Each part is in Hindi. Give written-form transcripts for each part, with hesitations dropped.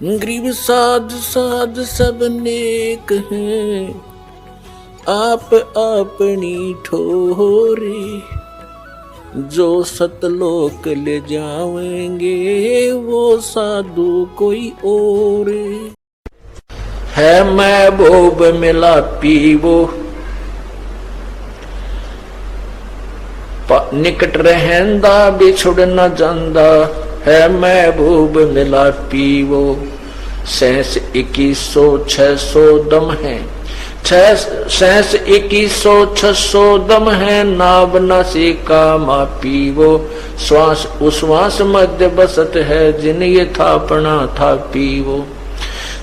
गरीब साध साध सब नेक हैं, आप अपनी ठोरे, जो सतलोक ले जाएंगे वो साधु कोई और है। महबूब मिला पीवो, निकट रहंदा बिछुड़ न जांदा है। महबूब मिला पीवो, 2100-600 दम है, 2100-600 दम है। नाभ नासिका मा पीवो, श्वास उश्वास मध्य बसत है। जिन ये थापना था पीवो,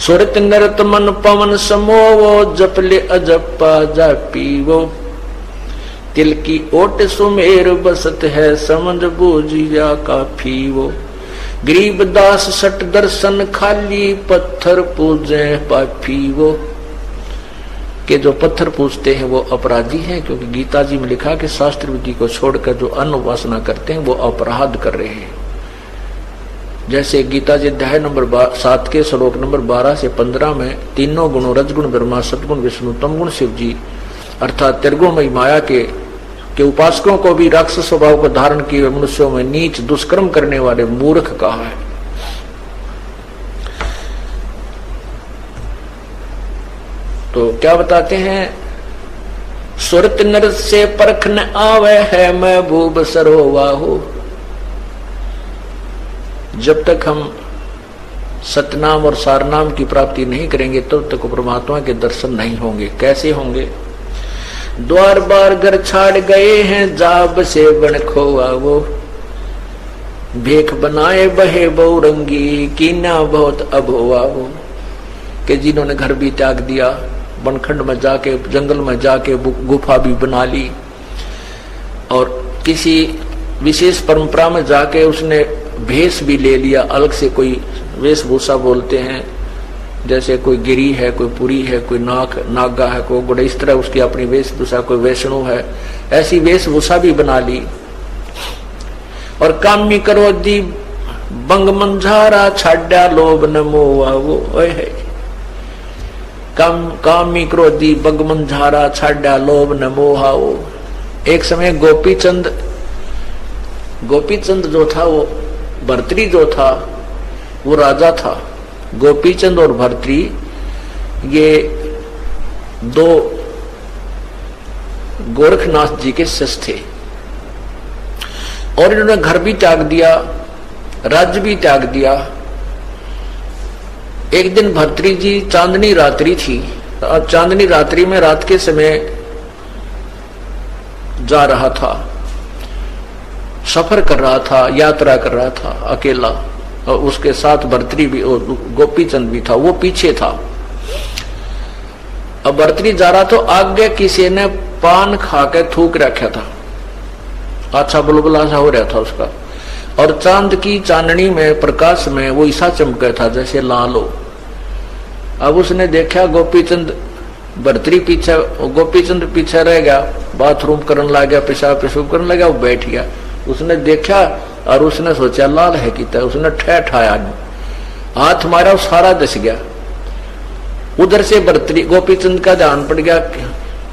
सुरत नरत मन पवन समोवो। जप ले अजपा जा पीवो, तिल की ओट सुमेर बसत है। समझ बूझिया काफी वो, गरीब दास सट दर्शन खाली। पत्थर पूजे पापी वो, के जो पत्थर पूजते हैं वो अपराधी हैं, क्योंकि गीता जी में लिखा कि शास्त्र विधि को छोड़कर जो अन्न उपासना करते हैं वो अपराध कर रहे हैं। जैसे गीता जी अध्याय नंबर 7 के श्लोक नंबर 12 से 15 में तीनों गुणों रजगुण ब्रह्मा, सतगुण विष्णु, तमगुण शिव जी अर्थात त्रिगुणमयी माया के उपासकों को भी राक्षस स्वभाव को धारण किए मनुष्यों में नीच दुष्कर्म करने वाले मूर्ख कहा है। तो क्या बताते हैं, सुरत नर से परख न आवे है। महबूब सरोवाहो, जब तक हम सतनाम और सारनाम की प्राप्ति नहीं करेंगे तब तक परमात्मा के दर्शन नहीं होंगे। कैसे होंगे? द्वार बार घर छाड़ गए हैं, जाब से बन खोआ वो। भेख बनाए बहे बहुरंगी, कीना बहुत अभोआ वो। कि जिन्होंने घर भी त्याग दिया, बनखंड में जाके जंगल में जाके गुफा भी बना ली, और किसी विशेष परंपरा में जाके उसने भेष भी ले लिया, अलग से कोई वेशभूषा बोलते हैं, जैसे कोई गिरी है, कोई पुरी है, कोई नागा है, कोई गुड़, इस तरह उसकी अपनी वेशभूषा, कोई वैष्णो है, ऐसी वेशभूषा भी बना ली। और कामी करो दी बंग मंझारा, छाड्या लोभ न मोआ वो है। कामी क्रोधी बंग मंझारा, छाड्या लोभ न मोहा वो। एक समय गोपीचंद जो था, वो भर्तृ जो था वो राजा था। गोपीचंद और भर्तृ ये दो गोरखनाथ जी के शिष्य थे, और इन्होंने घर भी त्याग दिया, राज्य भी त्याग दिया। एक दिन भर्तृ जी, चांदनी रात्रि थी, और चांदनी रात्रि में रात के समय जा रहा था, सफर कर रहा था, यात्रा कर रहा था अकेला, और उसके साथ भर्तृ भी और गोपीचंद भी था, वो पीछे था। अब भर्तृ जा रहा तो आगे किसी ने पान खा के थूक रखा था, अच्छा बुलबुला सा हो रहा था उसका, और चांद की चांदनी में प्रकाश में वो ऐसा चमका था जैसे लाल हो। अब उसने देखा गोपीचंद गोपीचंद पीछे रह गया, बाथरूम करने लग गया, पेशाब करने लगा, वो बैठ गया। उसने देखा और उसने सोचा लाल है कितना, उसने ठहठाया, हाथ मारा, सारा दस गया। उधर से गोपीचंद का ध्यान पड़ गया,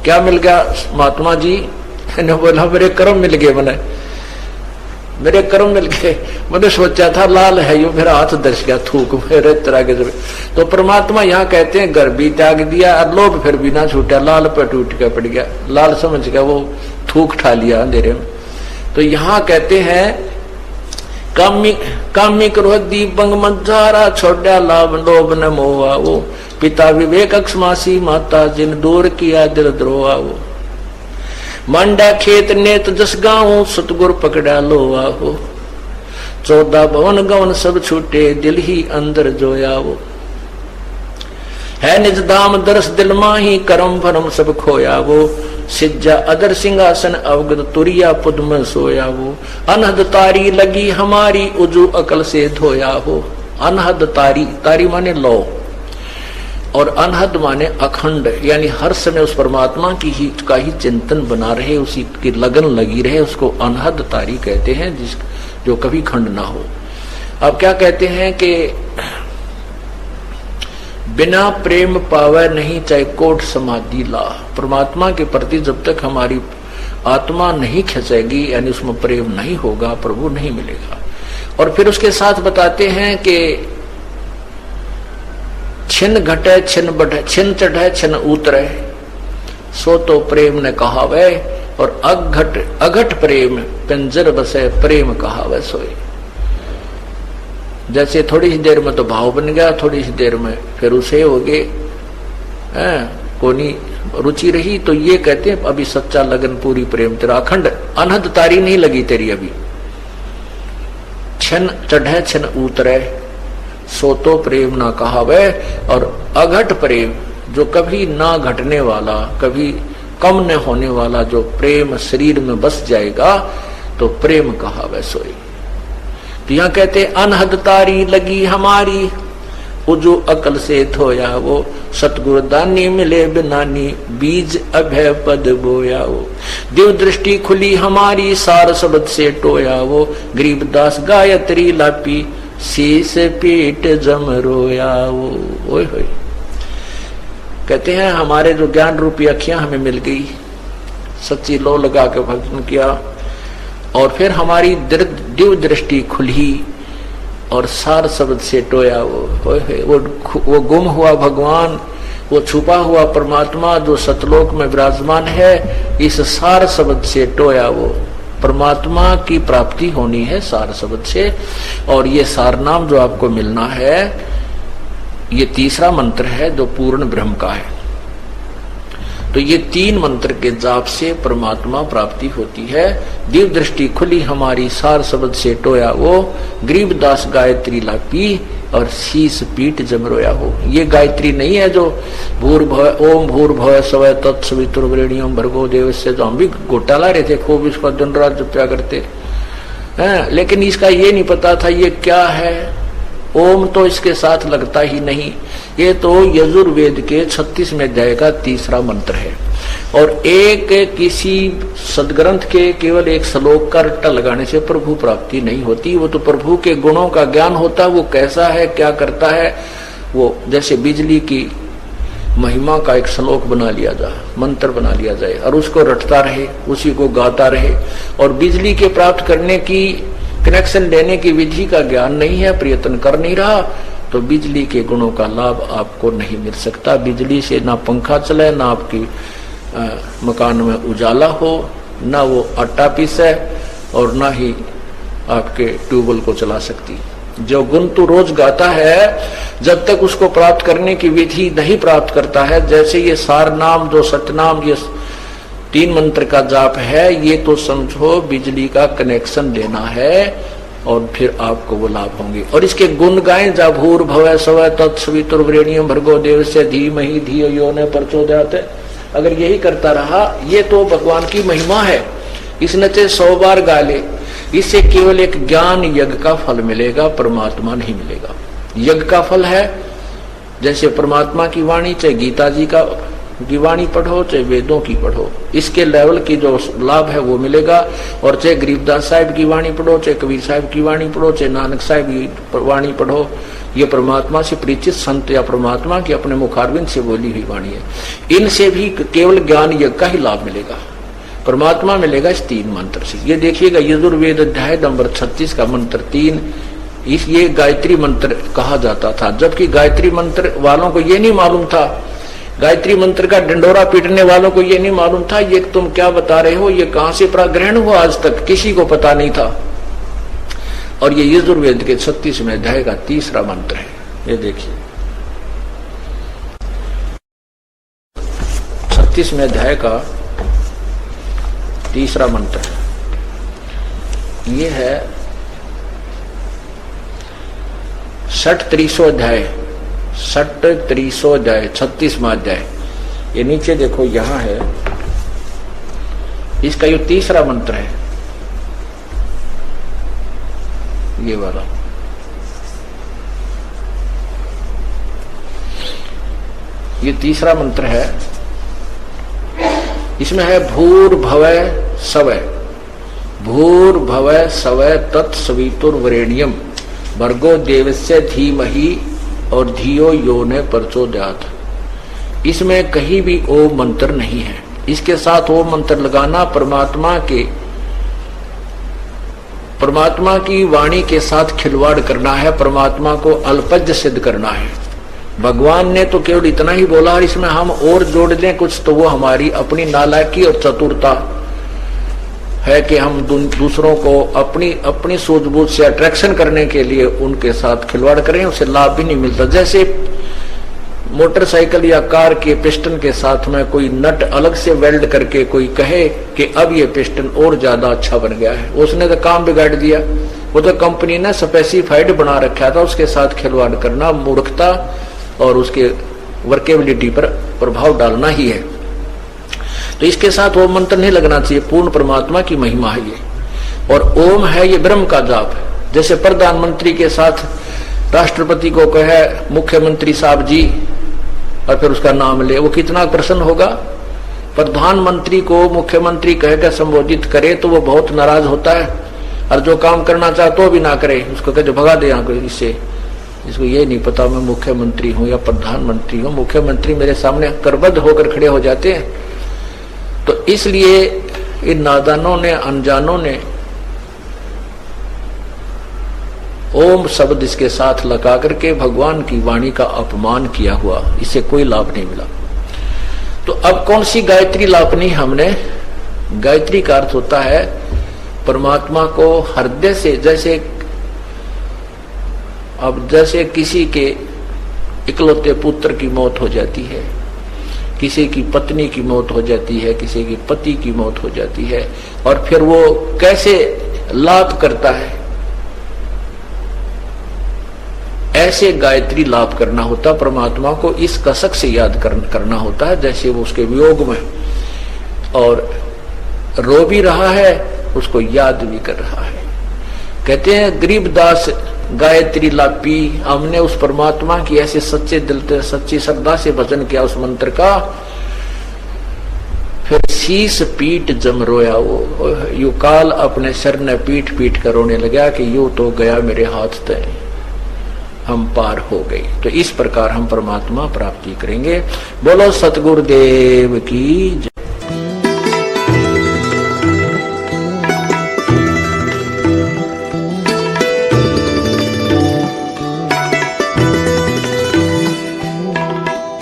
क्या मिल गया महात्मा जी? ने बोला मेरे कर्म मिल गए, मेरे कर्म मिल गए। मैंने सोचा था लाल है, यो मेरा हाथ दस गया, थूक मेरे तरह के। तो परमात्मा यहाँ कहते हैं घर भी त्याग दिया और लोभ फिर भी ना छूटा, लाल पर टूट के पड़ गया, लाल समझ गया, वो थूक ठा लिया अंधेरे में। तो यहाँ कहते हैं कामी क्रोधी बंग मंझारा, छोड़ा लाभ लोभ न मोहा वो। पिता विवेक अक्षमासी, माता जिन दूर किया दिल द्रोहा वो। मांडा खेत नेत जस गाँव, सतगुर पकड़ा लोहा हो। 14 भवन गवन सब छूटे, दिल ही अंदर जोया वो। है निज धाम दरस दिल माही, करम भरम सब खोया वो। सिज्जा अदर सिंहासन अवगत, तुरिया पुद में सोया वो। अनहद तारी लगी हमारी, उजू अकल से धोया हो। अनहद तारी, तारी माने लो, और अनहद माने अखंड, यानी हर समय उस परमात्मा का ही चिंतन बना रहे, उसी की लगन लगी रहे, उसको अनहद तारी कहते हैं, जो कभी खंड ना हो। अब क्या कहते हैं कि बिना प्रेम पावे नहीं चाहे कोट समाधि ला। परमात्मा के प्रति जब तक हमारी आत्मा नहीं खिंचेगी, यानी उसमें प्रेम नहीं होगा, प्रभु नहीं मिलेगा। और फिर उसके साथ बताते हैं कि छिन घटे छिन बढ़े, छिन चढ़े छिन उतरे, सो तो प्रेम ने कहावे, और अघट प्रेम पिंजर बसे, प्रेम कहावे सोए। जैसे थोड़ी सी देर में तो भाव बन गया, थोड़ी सी देर में फिर उसे हो गए, कोनी रुचि रही। तो ये कहते हैं अभी सच्चा लगन पूरी प्रेम तेरा, अखंड अनहद तारी नहीं लगी तेरी अभी। छिन चढ़े छिन उतरे, सो तो प्रेम ना कहावे, और अघट प्रेम जो कभी ना घटने वाला, कभी कम न होने वाला जो प्रेम शरीर में बस जाएगा, तो प्रेम कहावे सोई। तो यहां कहते अनहद तारी लगी हमारी, वो जो अकल से थोया वो, सतगुरु दानी मिले बिनानी, बीज अभय पद बोया वो। दिव दृष्टि खुली हमारी, सार शब्द से टोया वो, गरीबदास गायत्री लापी, शीस पीठ जम रोया वो। ओए होए, कहते हैं हमारे जो ज्ञान रूपी अखियां हमें मिल गई, सच्ची लो लगा के भजन किया, और फिर हमारी दिव्य दृष्टि खुली, और सार शब्द से टोया वो गुम हुआ भगवान, वो छुपा हुआ परमात्मा जो सतलोक में विराजमान है, इस सार शब्द से टोया वो। परमात्मा की प्राप्ति होनी है सार शब्द से, और ये सार नाम जो आपको मिलना है, ये तीसरा मंत्र है जो पूर्ण ब्रह्म का है। तो ये 3 मंत्र के जाप से परमात्मा प्राप्ति होती है। दिव्य दृष्टि खुली हमारी, सार शब्द से टोया वो, गरीबदास गायत्री लापी, और शीस पीठ जमरोया हो। ये गायत्री नहीं है जो ओम भूर्भुवः स्वः तत्सवितुर्वरेण्यं भर्गो देवस्य, जो हम भी घोटाला रहे थे, खूब इसका दिन रात जपया करते हैं, लेकिन इसका ये नहीं पता था ये क्या है। ओम तो इसके साथ लगता ही नहीं। ये तो यजुर्वेद के 36वें अध्याय का तीसरा मंत्र है, और एक किसी सदग्रंथ के केवल एक श्लोक का रट्टा लगाने से प्रभु प्राप्ति नहीं होती। वो तो प्रभु के गुणों का ज्ञान होता है, वो कैसा है, क्या करता है। वो जैसे बिजली की महिमा का एक श्लोक बना लिया जाए, मंत्र बना लिया जाए, और उसको रटता रहे, उसी को गाता रहे। और बिजली के प्राप्त करने की, कनेक्शन लेने की विधि का ज्ञान नहीं है, प्रयत्न कर नहीं रहा, तो बिजली के गुणों का लाभ आपको नहीं मिल सकता। बिजली से ना पंखा चले, ना आपकी मकान में उजाला हो, ना वो आटा पीसे, और ना ही आपके ट्यूबवेल को चला सकती। जो गुण तू रोज गाता है, जब तक उसको प्राप्त करने की विधि नहीं प्राप्त करता है, जैसे ये सार नाम जो सतनाम, ये 3 मंत्र का जाप है, ये तो समझो बिजली का कनेक्शन लेना है, और फिर आपको वो लाभ होंगे। और इसके गुण गाएं, जा भूर्भुवः स्वः तत्सवितुर्वरेण्यं भर्गो देवस्य धीमहि धियो यो न प्रचोदयात्। अगर यही करता रहा, ये तो भगवान की महिमा है, इसने 100 बार गा ले, इससे केवल एक ज्ञान यज्ञ का फल मिलेगा, परमात्मा नहीं मिलेगा। यज्ञ का फल है, जैसे परमात्मा की वाणी, चाहे गीता जी की वाणी पढ़ो, चाहे वेदों की पढ़ो, इसके लेवल की जो लाभ है वो मिलेगा। और चाहे गरीबदास साहिब की वाणी पढ़ो, चाहे कबीर साहिब की वाणी पढ़ो, चाहे नानक साहिब की वाणी पढ़ो, ये परमात्मा से परिचित संत या परमात्मा की अपने मुखारविंद से बोली हुई वाणी है। इनसे भी केवल ज्ञान यज्ञ का ही लाभ मिलेगा, परमात्मा मिलेगा इस 3 मंत्र से। ये देखिएगा, यजुर्वेद अध्याय नंबर 36 का मंत्र 3, ये गायत्री मंत्र कहा जाता था। जबकि गायत्री मंत्र वालों को ये नहीं मालूम था, गायत्री मंत्र का डंडोरा पीटने वालों को ये नहीं मालूम था, ये तुम क्या बता रहे हो, ये कहां से प्राग्रहण हुआ, आज तक किसी को पता नहीं था। और ये यजुर्वेद के 36वें अध्याय का तीसरा मंत्र है। ये देखिए 36वें अध्याय का तीसरा मंत्र है। ये है 63वां अध्याय, 63वां अध्याय, 36वां अध्याय। ये नीचे देखो, यहां है, इसका ये तीसरा मंत्र है, ये वाला। ये तीसरा मंत्र है, इसमें है भूर्भुवः स्वः, भूर्भुवः स्वः तत्सवितुर्वरेण्यं भर्गो देवस्य धीमहि और धियो यो ने प्रचोदयात्, इसमें कहीं भी ओम मंत्र नहीं है। इसके साथ ओम मंत्र लगाना परमात्मा की वाणी के साथ खिलवाड़ करना है, परमात्मा को अल्पज्य सिद्ध करना है। भगवान ने तो केवल इतना ही बोला, और इसमें हम और जोड़ दें कुछ तो वो हमारी अपनी नालायकी और चतुरता है कि हम दूसरों को अपनी सूझबूझ से अट्रैक्शन करने के लिए उनके साथ खिलवाड़ करें, उसे लाभ भी नहीं मिलता। जैसे मोटरसाइकिल या कार के पिस्टन के साथ में कोई नट अलग से वेल्ड करके कोई कहे कि अब ये पिस्टन और ज्यादा अच्छा बन गया है, उसने तो काम बिगाड़ दिया। वो तो कंपनी ने स्पेसिफाइड बना रखा था, उसके साथ खिलवाड़ करना मूर्खता और उसके वर्केबिलिटी पर प्रभाव डालना ही है। तो इसके साथ ओम मंत्र नहीं लगना चाहिए, पूर्ण परमात्मा की महिमा है ये। और ओम है ये ब्रह्म का जाप है। जैसे प्रधानमंत्री के साथ राष्ट्रपति को कहे मुख्यमंत्री साहब जी और फिर उसका नाम ले, वो कितना प्रसन्न होगा। प्रधानमंत्री को मुख्यमंत्री कहकर संबोधित करे तो वो बहुत नाराज होता है, और जो काम करना चाहता भी ना करे, उसको कहे भगा दे यहाँ को, इससे इसको ये नहीं पता मैं मुख्यमंत्री हूं या प्रधानमंत्री हूं। मुख्यमंत्री मेरे सामने करबद्ध होकर खड़े हो जाते हैं। तो इसलिए इन नादानों ने, अनजानों ने ओम शब्द इसके साथ लगा करके भगवान की वाणी का अपमान किया हुआ, इससे कोई लाभ नहीं मिला। तो अब कौन सी गायत्री लापनी हमने? गायत्री का अर्थ होता है परमात्मा को हृदय से, जैसे किसी के इकलौते पुत्र की मौत हो जाती है, किसी की पत्नी की मौत हो जाती है, किसी की पति की मौत हो जाती है, और फिर वो कैसे लाप करता है, ऐसे गायत्री लाप करना होता। परमात्मा को इस कसक से याद करना होता है, जैसे वो उसके वियोग में और रो भी रहा है, उसको याद भी कर रहा है। कहते हैं गरीबदास गायत्री लापी, हमने उस परमात्मा की ऐसे सच्चे दिल से, सच्ची श्रद्धा से भजन किया उस मंत्र का, फिर शीस पीट जम रोया वो, यू काल अपने सर ने पीट पीट कर रोने लगा कि यू तो गया मेरे हाथ तय, हम पार हो गए। तो इस प्रकार हम परमात्मा प्राप्ति करेंगे। बोलो सतगुरुदेव की जय।